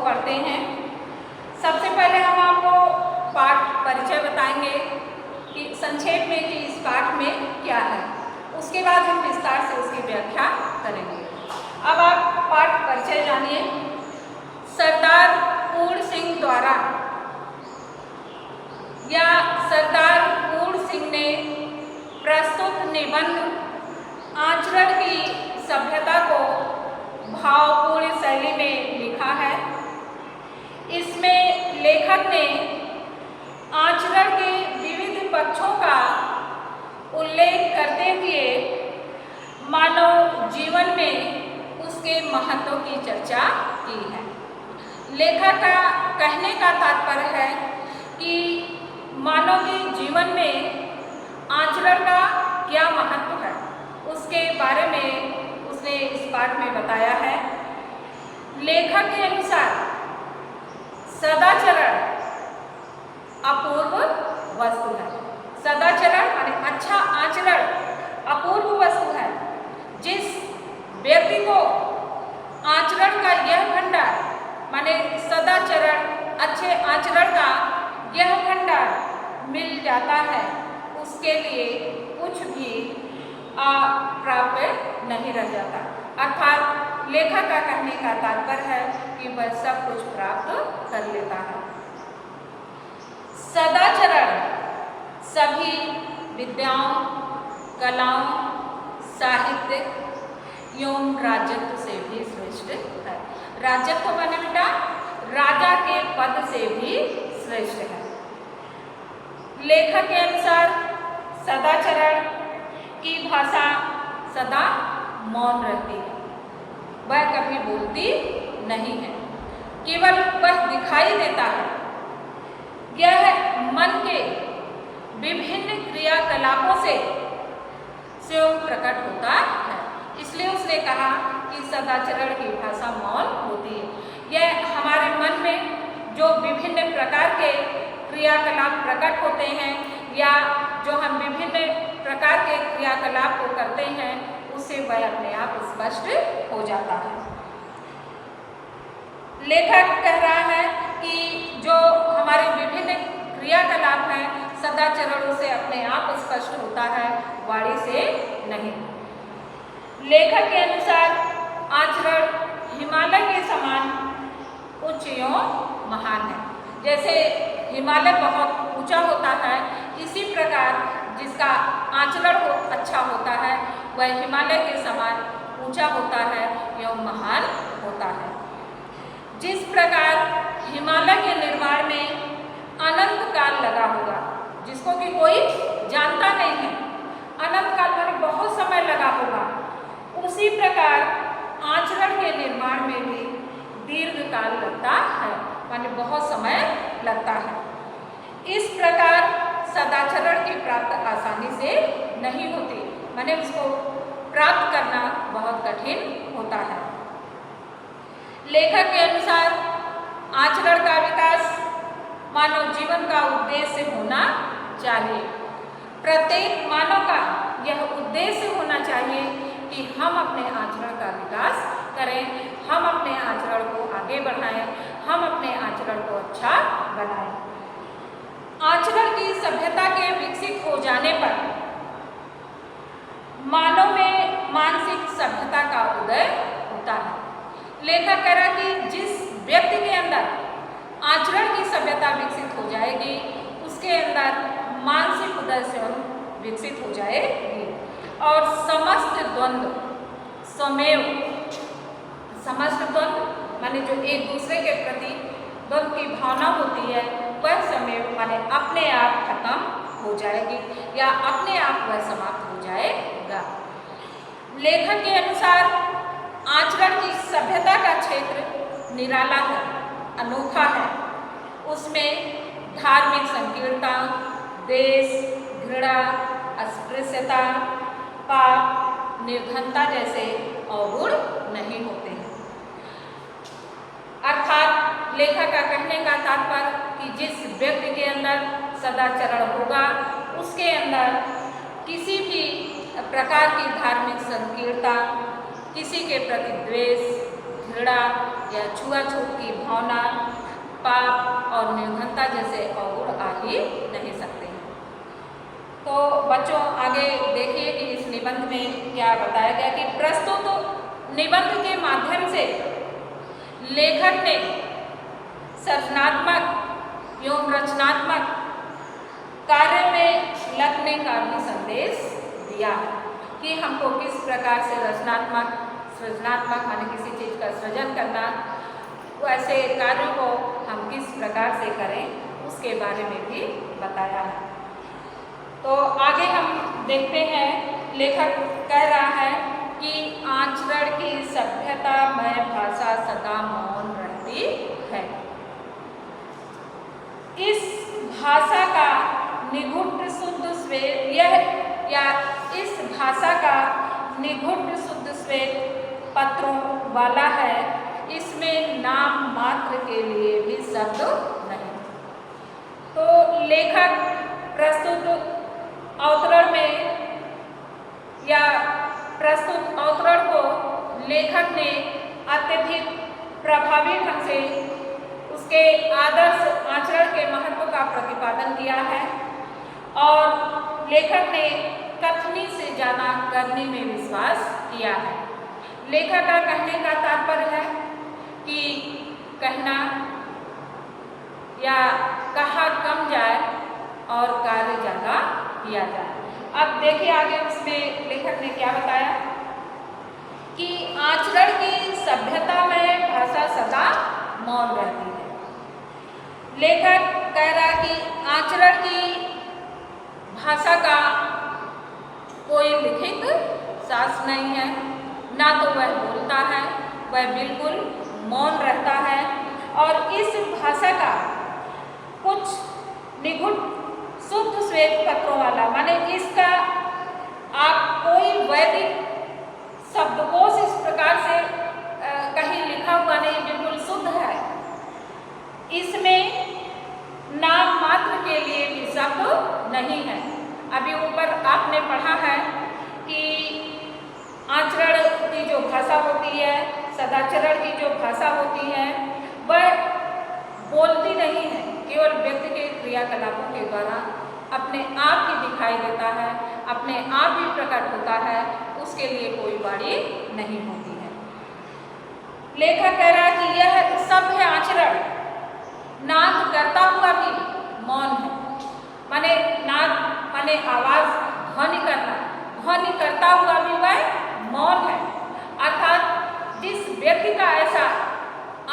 पढ़ते हैं। सबसे पहले हम आपको पाठ परिचय बताएंगे कि संक्षेप में कि इस पाठ में क्या है, उसके बाद हम विस्तार से उसकी व्याख्या करेंगे। अब आप पाठ परिचय जानिए। सरदार पूर्ण सिंह द्वारा या सरदार पूर्ण सिंह ने प्रस्तुत निबंध आचरण की सभ्यता को भावपूर्ण शैली में लिखा है। इसमें लेखक ने आचरण के विविध पक्षों का उल्लेख करते हुए मानव जीवन में उसके महत्व की चर्चा की है। लेखक का कहने का तात्पर्य है कि मानव के जीवन में आचरण का क्या महत्व है, उसके बारे में उसने इस पाठ में बताया है। लेखक के अनुसार सदाचरण अपूर्व वस्तु है। सदाचरण माने अच्छा आचरण अपूर्व वस्तु है। जिस व्यक्ति को आचरण का यह भंडार माने सदाचरण अच्छे आचरण का यह भंडार मिल जाता है, उसके लिए कुछ भी अप्राप्य नहीं रह जाता। अर्थात लेखक का कहने का तात्पर्य है कि वह सब कुछ प्राप्त कर लेता है। सदाचरण सभी विद्याओं, कलाओं, साहित्य एवं राजत्व से भी श्रेष्ठ है। राजत्व माने बेटा राजा के पद से भी श्रेष्ठ है। लेखक के अनुसार सदाचरण की भाषा सदा मौन रहती है, वह कभी बोलती नहीं है, केवल वह दिखाई देता है। यह मन के विभिन्न क्रियाकलापों से स्वयं प्रकट होता है। इसलिए उसने कहा कि सदाचरण की भाषा मौन होती है। यह हमारे मन में जो विभिन्न प्रकार के क्रियाकलाप प्रकट होते हैं या जो हम विभिन्न प्रकार के क्रियाकलाप को करते हैं, उससे वह अपने आप स्पष्ट हो जाता है। लेखक कह रहा है कि जो हमारे विभिन्न क्रियाकलाप हैं, सदाचरणों से अपने आप स्पष्ट होता है, वाणी से नहीं। लेखक के अनुसार आचरण हिमालय के समान उच्च एवं महान है। जैसे हिमालय बहुत ऊंचा होता है, इसी प्रकार जिसका आचरण अच्छा होता है वह हिमालय के समान ऊंचा होता है एवं महान होता है। जिस प्रकार हिमालय के निर्माण में अनंत काल लगा होगा, जिसको कि कोई जानता नहीं है, अनंत काल में बहुत समय लगा होगा, उसी प्रकार आचरण के निर्माण में भी दीर्घ काल लगता है, माने बहुत समय लगता है। इस प्रकार सदाचरण की प्राप्त आसानी से नहीं होती, माने उसको प्राप्त करना बहुत कठिन होता है। लेखक के अनुसार आचरण का विकास मानव जीवन का उद्देश्य होना चाहिए। प्रत्येक मानव का यह उद्देश्य होना चाहिए कि हम अपने आचरण का विकास करें, हम अपने आचरण को आगे बढ़ाएं, हम अपने आचरण को अच्छा बनाएं। आचरण की सभ्यता के विकसित हो जाने पर मानव में मानसिक सभ्यता का उदय होता है। लेखक कह रहा कि जिस व्यक्ति के अंदर आचरण की सभ्यता विकसित हो जाएगी, उसके अंदर मानसिक उदय स्वयं विकसित हो जाएगी और समस्त द्वंद्व स्वमेव, समस्त द्वंद्व माने जो एक दूसरे के प्रति द्वंद्व की भावना होती है, वह स्वमेव माने अपने आप खत्म हो जाएगी या अपने आप वह समाप्त हो जाएगा। लेखक के अनुसार आचरण की सभ्यता का क्षेत्र निराला है, अनोखा है। उसमें धार्मिक संकीर्णता, देश, घृणा, अस्पृश्यता, पाप, निर्धनता जैसे अवगुण नहीं होते हैं। अर्थात लेखक का कहने का तात्पर्य कि जिस व्यक्ति के अंदर सदाचरण होगा, उसके अंदर किसी भी प्रकार की धार्मिक संकीर्णता, किसी के प्रति द्वेष, घृणा, या छुआछूत की भावना, पाप और निर्धनता जैसे अवगुण आ ही नहीं सकते हैं। तो बच्चों आगे देखिए कि इस निबंध में क्या बताया गया कि प्रस्तुत निबंध के माध्यम से लेखक ने सृजनात्मक एवं रचनात्मक कार्य में लगने का भी संदेश दिया कि हमको किस प्रकार से सृजनात्मक माने किसी चीज़ का सृजन करना, वैसे कार्यों को हम किस प्रकार से करें उसके बारे में भी बताया है। तो आगे हम देखते हैं, लेखक कह रहा है कि आचरण की सभ्यता में भाषा सदा मौन रहती है। इस भाषा का निगुढ़ शुद्ध स्वर इस भाषा का निगुढ़ शुद्ध स्वर पत्रों वाला है। इसमें नाम मात्र के लिए भी शब्द नहीं। तो लेखक प्रस्तुत अवतरण में या प्रस्तुत अवतरण को लेखक ने अत्यधिक प्रभावी ढंग से उसके आदर्श आचरण के महत्व का प्रतिपादन किया है और लेखक ने कथनी से ज़्यादा करने में विश्वास किया है। लेखक का कहने का तात्पर्य है कि कहना या कहा कम जाए और कार्य ज़्यादा किया जाए। अब देखिए आगे उसमें लेखक ने क्या बताया कि आचरण की सभ्यता में भाषा सदा मौन रहती है। लेखक कह रहा कि आचरण की भाषा का कोई लिखित शास्त्र नहीं है, ना तो वह बोलता है, वह बिल्कुल मौन रहता है और इस भाषा का कुछ निगुढ़ शुद्ध श्वेत पत्रों वाला माने इसका आप कोई वैदिक शब्दकोश इस प्रकार से कहीं लिखा हुआ नहीं, बिल्कुल शुद्ध है। इसमें नाम मात्र के लिए भी शब्द नहीं है। अभी ऊपर आपने पढ़ा है कि आचरण की जो भाषा होती है, सदाचरण की जो भाषा होती है, वह बोलती नहीं है, केवल व्यक्ति के क्रियाकलापों के द्वारा अपने आप ही दिखाई देता है, अपने आप ही प्रकट होता है, उसके लिए कोई वाणी नहीं होती है। लेखक कह रहा है कि यह सभ्य आचरण नाद करता हुआ भी मौन है। माने नाद माने आवाज ध्वनि करना, ध्वनि करता हुआ भी वह मौन है। अर्थात जिस व्यक्ति का ऐसा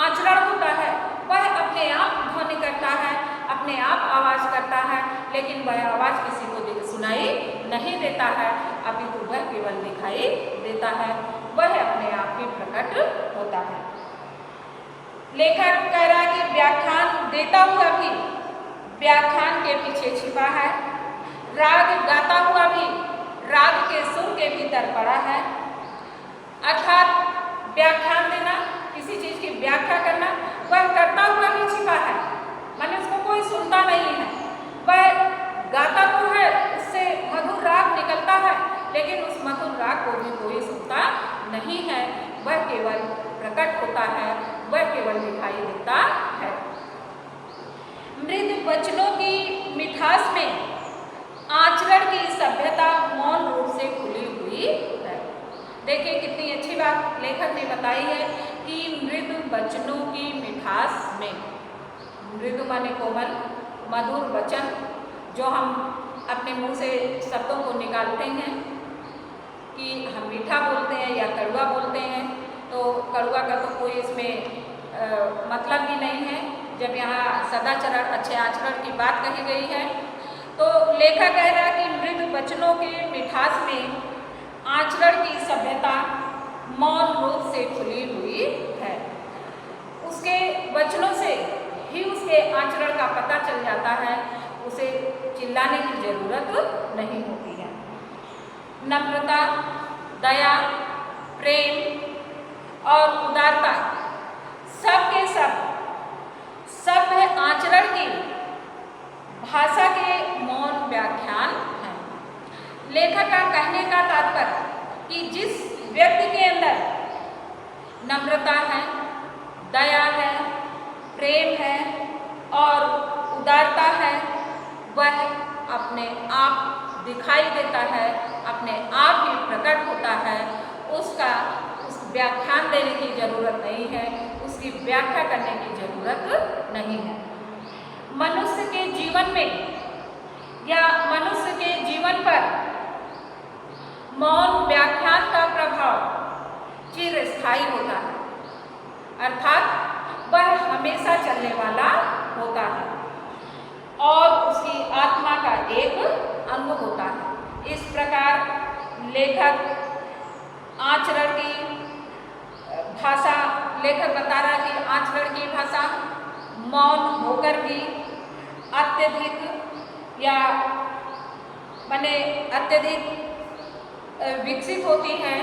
आचरण होता है वह अपने आप ध्वनि करता है, अपने आप आवाज करता है, लेकिन वह आवाज किसी को सुनाई नहीं देता है, अभी तो वह केवल दिखाई देता है, वह अपने आप ही प्रकट होता है। लेखक कह रहा है कि व्याख्यान देता हुआ भी व्याख्यान के पीछे छिपा है, राग गाता हुआ भी राग के सुर के भीतर पड़ा है। अर्थात व्याख्यान देना, किसी चीज की व्याख्या करना, वह करता हुआ भी छिपा है, माने उसको कोई सुनता नहीं है। वह गाता तो है, उससे मधुर राग निकलता है, लेकिन उस मधुर राग को भी कोई सुनता नहीं है, वह केवल प्रकट होता है, वह केवल दिखाई देता है। मृद वचनों की मिठास में आचरण की सभ्यता मौन रूप से खुली हुई है। देखिए कितनी अच्छी बात लेखक ने बताई है कि मृद वचनों की मिठास में, मृदु माने कोमल, मधुर वचन जो हम अपने मुंह से शब्दों को निकालते हैं कि हम मीठा बोलते हैं या कड़वा बोलते हैं, तो कड़वा का तो कोई इसमें मतलब ही नहीं है। जब यहाँ सदाचरण अच्छे आचरण की बात कही गई है, तो लेखक कह रहा है कि मृदु वचनों के मिठास में आचरण की सभ्यता मौन रूप से खुली हुई है। उसके वचनों से ही उसके आचरण का पता चल जाता है, उसे चिल्लाने की जरूरत नहीं होती है। नम्रता, दया, प्रेम और उदारता सब के सब सभ्य आचरण की भाषा के मौन व्याख्यान हैं। लेखक का कहने का तात्पर्य कि जिस व्यक्ति के अंदर नम्रता है, प्रेम है और उदारता है, वह अपने आप दिखाई देता है, अपने आप ही प्रकट होता है। उसका व्याख्यान देने की जरूरत नहीं है, उसकी व्याख्या करने की जरूरत नहीं है। मनुष्य के जीवन में या मनुष्य के जीवन पर मौन व्याख्यान का प्रभाव चिरस्थायी होता है, अर्थात वह हमेशा चलने वाला होता है और उसकी आत्मा का एक अंग होता है। इस प्रकार लेखक आचरण की भाषा, लेखक बता रहा है कि आचरण की भाषा मौन होकर भी अत्यधिक या माने अत्यधिक विकसित होती है।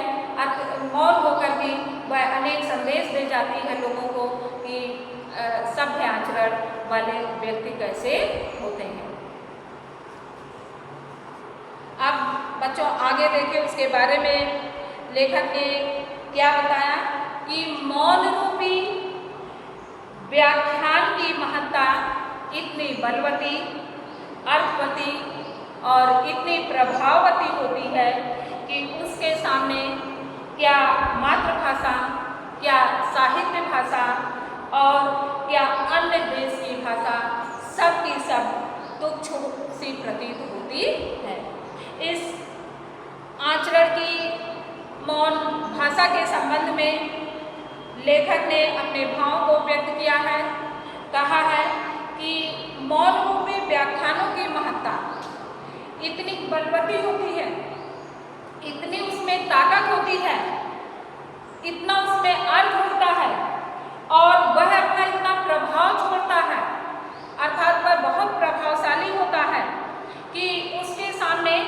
मौन होकर भी वह अनेक संदेश दे जाती है लोगों को कि सभ्य आचरण वाले व्यक्ति कैसे होते हैं। अब बच्चों आगे देखिए, उसके बारे में लेखक ने क्या बताया कि मौन रूपी व्याख्यान की महत्ता इतनी बलवती, अर्थवती और इतनी प्रभाववती होती है कि उसके सामने क्या मातृभाषा, क्या साहित्य भाषा और क्या अन्य देश की भाषा सब की सब तुच्छ सी प्रतीत होती है। इस आचरण की मौन भाषा के संबंध में लेखक ने अपने भावों को व्यक्त किया है। कहा है कि मौन रूपी व्याख्यानों की महत्ता इतनी बलवती होती है, इतनी उसमें ताकत होती है, इतना उसमें अर्थ होता है और वह अपना इतना प्रभाव छोड़ता है, अर्थात वह बहुत प्रभावशाली होता है कि उसके सामने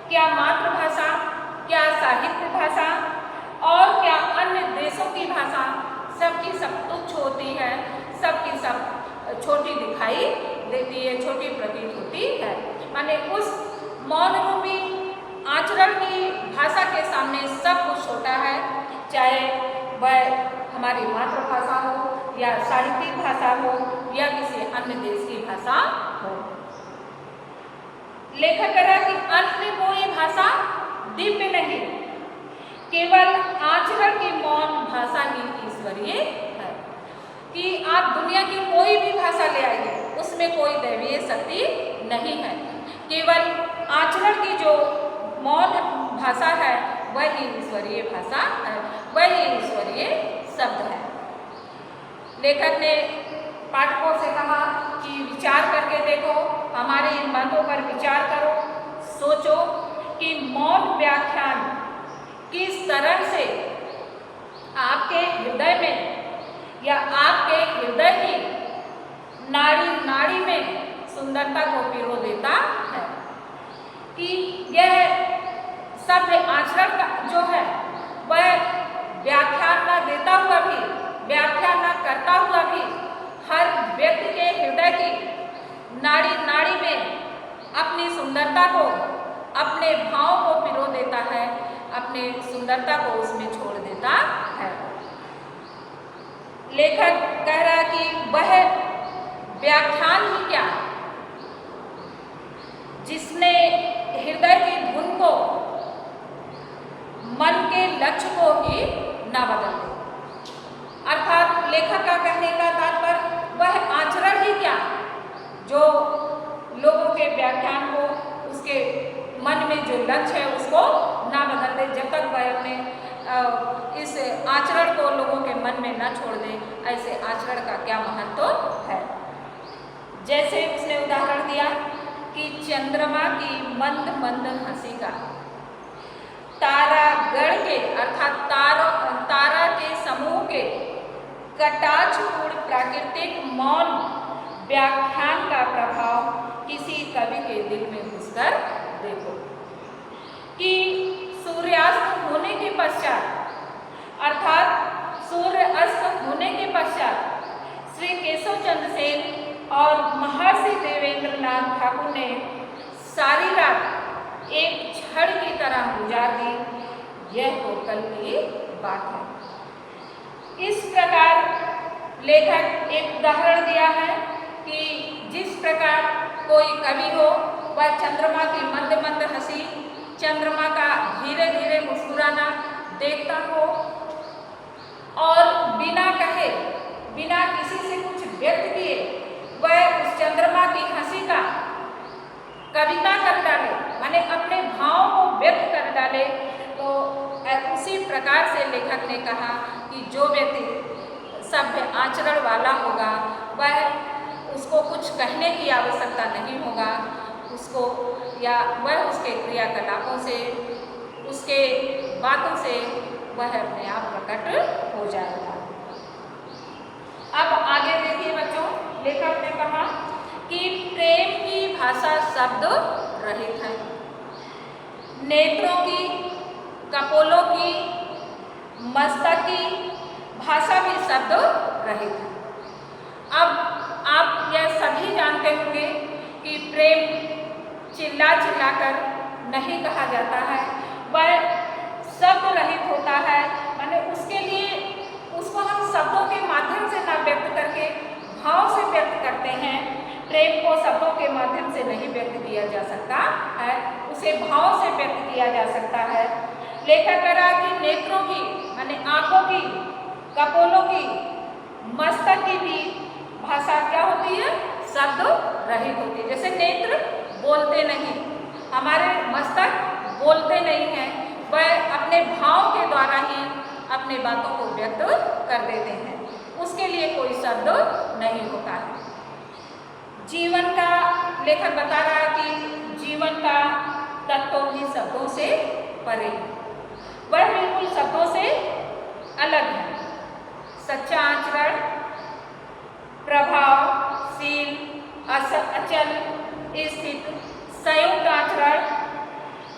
क्या मातृभाषा, क्या साहित्य भाषा और क्या अन्य देशों की भाषा सबकी सब तुच्छ होती है, सबकी सब छोटी दिखाई देती है, छोटी प्रतीत होती है। माने उस मौन रूपी आचरण की भाषा के सामने सब कुछ छोटा है, चाहे वह हमारी मातृभाषा हो या साहित्यिक भाषा हो या किसी अन्य देश की भाषा हो। लेखक कह रहा कि अंत में कोई भाषा दिव्य नहीं, केवल आचरण की मौन भाषा ही ईश्वरीय है। कि आप दुनिया की कोई भी भाषा ले आइए, उसमें कोई दैवीय शक्ति नहीं है, केवल आचरण की जो मौन भाषा है वही ईश्वरीय भाषा है, वही ईश्वरीय शब्द है। लेखक ने पाठकों से कहा कि विचार करके देखो, हमारे इन बातों पर विचार करो, सोचो कि मौन व्याख्यान किस तरह से आपके हृदय में या आपके हृदय की नाड़ी नाड़ी में सुंदरता को पिरो देता है। कि यह सभ्य आचरण का जो है वह व्याख्यान न देता हुआ भी, व्याख्या न करता हुआ भी हर व्यक्ति के हृदय की नाड़ी नाड़ी में अपनी सुंदरता को, अपने भाव को पिरो देता है, अपने सुंदरता को उसमें छोड़ देता है। लेखक कह रहा है कि वह व्याख्यान ही क्या जिसने हृदय की धुन को, मन के लक्ष्य को ही न बदल दे। अर्थात लेखक का कहने का तात्पर्य वह आचरण ही क्या जो लोगों के व्याख्यान को, उसके मन में जो लक्ष्य है उसको ना बदल दे। जब तक वह अपने इस आचरण को लोगों के मन में न छोड़ दे, ऐसे आचरण का क्या महत्व है। जैसे उसने उदाहरण दिया कि चंद्रमा की मंद मंद हंसी का, तारागण के अर्थात तारा के समूह के कटाक्षपूर्ण प्राकृतिक मौन व्याख्यान का प्रभाव किसी कवि के दिल में घुसकर देखो। कि सूर्यास्त होने के पश्चात, अर्थात सूर्य अस्त होने के पश्चात श्री केशव चंद्र सेन और महर्षि देवेंद्र नाथ ठाकुर ने सारी रात एक छड़ की तरह गुजार दी। यह तो कल की बात है। इस प्रकार लेखक एक उदाहरण दिया है कि जिस प्रकार कोई कवि हो वह चंद्रमा की मंद मंद हंसी, चंद्रमा का धीरे धीरे मुस्कुराना देखता हो और बिना कहे, बिना किसी से कुछ व्यक्त किए वह उस चंद्रमा की हंसी का कविता कर डाले, माने अपने भाव को व्यक्त कर डाले। तो उसी प्रकार से लेखक ने कहा कि जो व्यक्ति सभ्य आचरण वाला होगा वह उसको कुछ कहने की आवश्यकता नहीं होगा, उसको या वह उसके क्रियाकलापों से, उसके बातों से वह अपने आप प्रकट हो जाएगा। अब आगे देखिए बच्चों, लेखक ने कहा कि प्रेम की भाषा शब्द रहित है, नेत्रों की, कपोलों की, मस्तक की भाषा भी शब्द रहित है। अब आप यह सभी जानते होंगे कि प्रेम चिल्ला चिल्ला कर नहीं कहा जाता है, वह शब्द रहित होता है, माने उसके लिए उसको हम शब्दों के माध्यम से ना व्यक्त करके भाव से व्यक्त करते हैं। प्रेम को शब्दों के माध्यम से नहीं व्यक्त किया जा सकता है, उसे भाव से व्यक्त किया जा सकता है। लेखक कह रहा कि नेत्रों की माने आंखों की, कपोलों की, मस्तक की भी भाषा क्या होती है, शब्द रहित होती है। जैसे नेत्र बोलते नहीं, हमारे मस्तक बोलते नहीं हैं, वह अपने भाव के द्वारा ही अपने बातों को व्यक्त कर देते हैं, उसके लिए कोई शब्द नहीं होता है। जीवन का लेखक बता रहा है कि जीवन का तत्व भी शब्दों से परे, वह बिल्कुल शब्दों से अलग है। सच्चा आचरण, प्रभावशील, अचल, स्थित, संयुक्त आचरण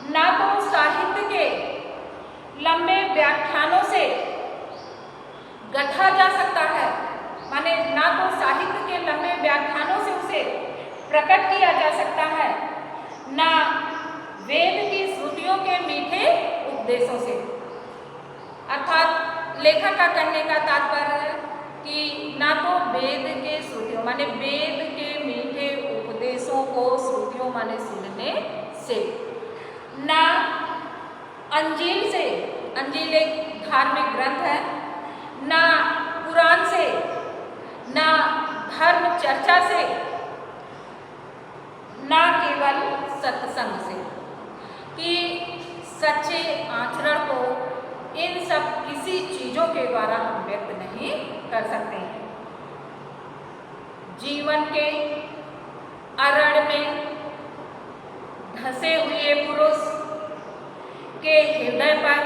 ना तो साहित्य के लंबे व्याख्यानों से गढ़ा जा सकता है, माने ना तो साहित्य के लंबे व्याख्यानों से उसे प्रकट किया जा सकता है, ना वेद की श्रुतियों के मीठे उपदेशों से। अर्थात लेखक का कहने का तात्पर्य है कि ना तो वेद के श्रुतियों माने वेद के मीठे उपदेशों को, श्रुतियों माने सुनने से, ना अंजील से, अंजील एक धार्मिक ग्रंथ है, ना कुरान से, ना धर्म चर्चा से, ना केवल सत्संग से, कि सच्चे आचरण को इन सब किसी चीजों के द्वारा हम व्यक्त नहीं कर सकते हैं। जीवन के अरण में धंसे हुए पुरुष के हृदय पर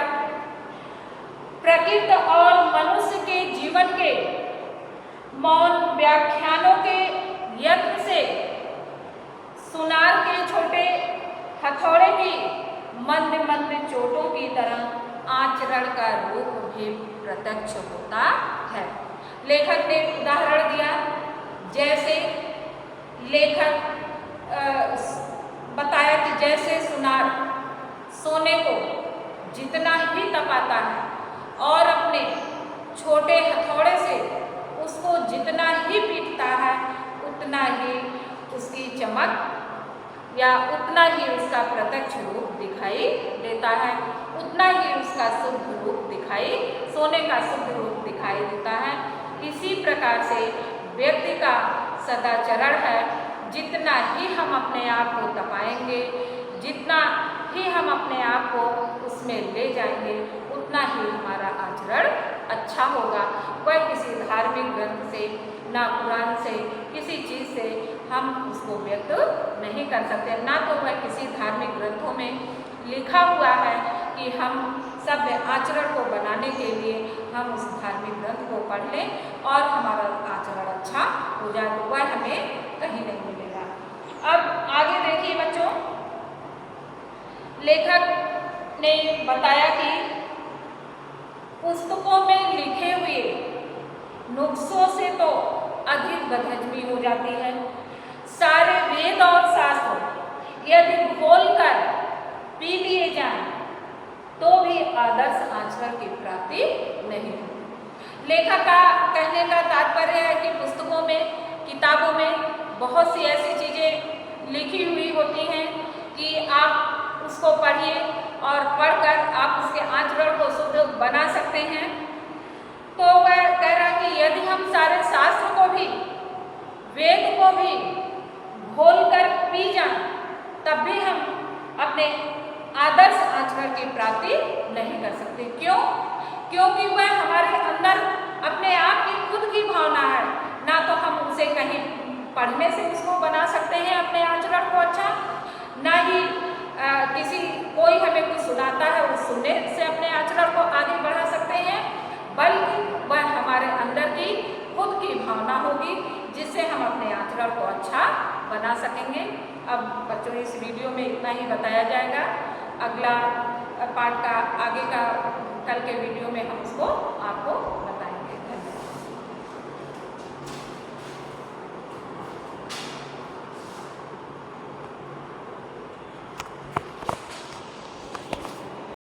प्रकृति और मनुष्य के जीवन के मौन व्याख्यानों के यत्न से सुनार के छोटे हथौड़े की मंद मंद चोटों की तरह आचरण का रूप भी प्रत्यक्ष होता है। लेखक ने उदाहरण दिया, जैसे लेखक बताया कि जैसे सुनार सोने को जितना ही तपाता है और अपने छोटे हथौड़े से उसको जितना ही पीटता है, उतना ही उसकी चमक या उतना ही उसका प्रत्यक्ष रूप दिखाई देता है, उतना ही उसका शुद्ध रूप दिखाई, सोने का शुद्ध रूप दिखाई देता है। इसी प्रकार से व्यक्ति का सदाचरण है, जितना ही हम अपने आप को तपाएंगे, जितना ही हम अपने आप को उसमें ले जाएंगे, उतना ही हमारा आचरण अच्छा होगा। वह किसी धार्मिक ग्रंथ से, ना कुरान से, किसी चीज़ से हम उसको व्यक्त नहीं कर सकते, ना तो वह किसी धार्मिक ग्रंथों में लिखा हुआ है कि हम सभ्य आचरण को बनाने के लिए हम उस धार्मिक ग्रंथ को पढ़ लें और हमारा आचरण अच्छा हो जाए, तो वह हमें कहीं नहीं मिलेगा। अब आगे देखिए बच्चों, लेखक ने बताया कि पुस्तकों में लिखे हुए नुस्खों से तो अधिक बदहजमी हो जाती है। सारे वेद और शास्त्र यदि घोलकर पी लिए जाएं तो भी आदर्श आचरण की प्राप्ति नहीं होती। लेखक का कहने का तात्पर्य है कि पुस्तकों में, किताबों में बहुत सी ऐसी चीज़ें लिखी हुई होती हैं कि आप उसको पढ़िए और पढ़कर आप उसके आचरण को शुद्ध बना सकते हैं। तो वह कह रहा है कि यदि हम सारे शास्त्र को भी, वेद को भी घोल कर पी जाएं, तब भी हम अपने आदर्श आचरण की प्राप्ति नहीं कर सकते। क्यों? क्योंकि वह हमारे अंदर अपने आप की खुद की भावना है। ना तो हम उसे कहीं पढ़ने से उसको बना सकते हैं अपने आचरण को अच्छा, ना ही किसी कोई हमें कुछ सुनाता है उस सुनने से अपने आचरण को आगे बढ़ा सकते हैं, बल्कि वह हमारे अंदर की खुद की भावना होगी जिससे हम अपने आचरण को अच्छा बना सकेंगे। अब बच्चों इस वीडियो में इतना ही बताया जाएगा। अगला पार्ट का आगे का कल के वीडियो में हम उसको